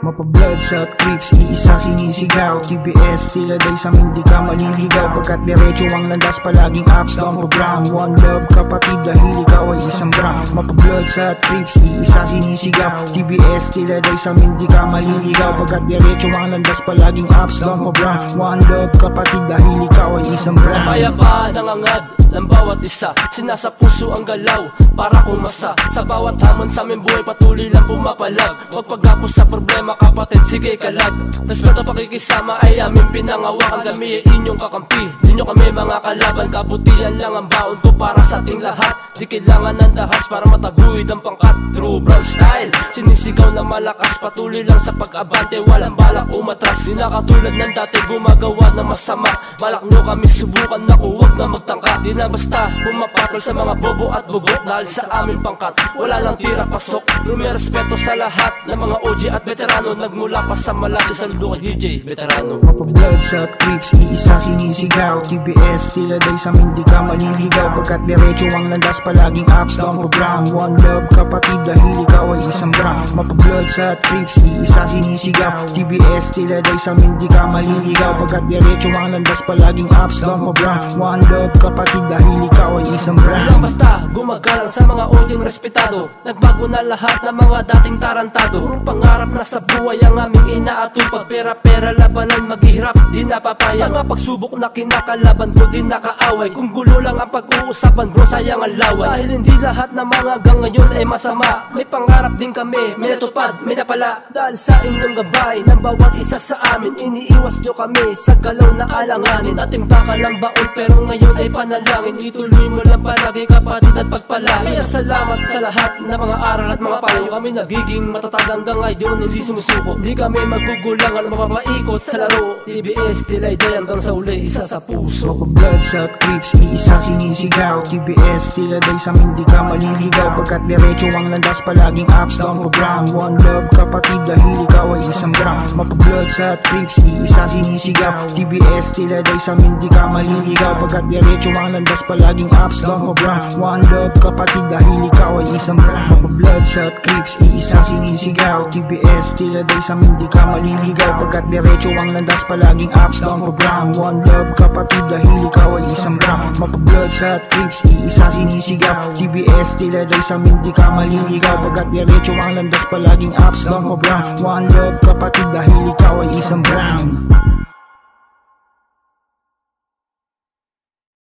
Mapabloods at creeps, iisa sinisigaw. TBS, tila day sa amin di ka maliligaw. Pagkat diretso ang landas, palaging ups down for brown. One love kapatid, dahil ikaw ay isang brown. Mapabloods at creeps, iisa sinisigaw. TBS, tila day sa amin di ka maliligaw. Pagkat diretso ang landas, palaging ups down for brown. One love kapatid, dahil ikaw ay isang brown. Payapa nangangad ng bawat isa, sinasa puso ang galaw para kumasa. Sa bawat hamon sa aming buhay, patuloy lang pumapalag. Huwag paggapos sa problema kapatid, sige kalag. Respeto pakikisama ay aming pinangawakan. Kami ay inyong kakampi, di nyo kami mga kalaban. Kabutihan lang ang baon ko para sa ating lahat. Di kailangan ng dahas para mataguyod ang pangkat. True brown style, sinisigaw na malakas. Patuloy lang sa pag-abante, walang balak umatras. Di na katulad ng dati gumagawa ng masama. Balak nyo kami subukan na huwag na magtangka. Di na basta pumapatol sa mga bobo at bubok. Dahil sa aming pangkat, wala lang tira pasok. May respeto sa lahat ng mga OG at veterano. Nagmula pa sa Malate, saludo kay DJ veterano. Mapabloods at creeps, iisa sinisigaw. TBS, tila day sa amin di ka maliligaw. Pagkat diretso ang landas, palaging ups down for brown. One love kapatid, dahil ikaw ay isang brown. Mapabloods at creeps, iisa sinisigaw. TBS, tila day sa amin di ka maliligaw. Pagkat diretso ang landas, palaging ups down for brown. One love kapatid, dahil ikaw ay isang brown. Walang basta gumagalang sa mga OG respetado. Nagbago na lahat ng mga dating tarantado. Puro pangarap na sa buhay ang aming inaatupag. Pera-pera labanan maghihirap, di napapayag. Mga pagsubok na kinakalaban ko, di nakaaway. Kung gulo lang ang pag-uusapan bro, sayang ang laway. Dahil hindi lahat ng mga hanggang ngayon ay masama. May pangarap din kami, may natupad, may napala. Dahil sa inyong gabay, ng bawat isa sa amin, iniiwas nyo kami sa galaw na alanganin. Dating baka lang baon, pero ngayon ay panalangin. Ituloy mo lang palagi kapatid at pagpalain. Kaya salamat sa lahat ng mga aral at mga payo. Kami nagiging matatag hanggang ngayon, hindi sumusuko. Di kami magugulang at mapapaikot sa laro. TBS, tilay day hanggang sa uli, isa sa puso. Mapabloods at creeps, iisa sinisigaw. TBS, tila day sa amin di ka maliligaw. Pagkat diretso ang landas, palaging ups down for brown. One love kapatid, dahil ikaw ay isang brown. Mapabloods at creeps, iisa sinisigaw. TBS, tila day sa amin di ka maliligaw. Pagkat diretso ang landas, palaging ups down for brown. One love kapatid, dahil ikaw ay isang brown. Mapabloods at creeps, iisa sinisigaw. TBS, tila day sa amin di ka maliligaw. Pagkat diretso ang landas, palaging ups down for brown. One love kapatid, dahil ikaw ay isang brown. Mapabloods at creeps, iisa sinisigaw. TBS, tila day sa amin di ka maliligaw. Pagkat diretso ang landas, palaging ups down for brown. One love kapatid, dahil ikaw ay isang brown.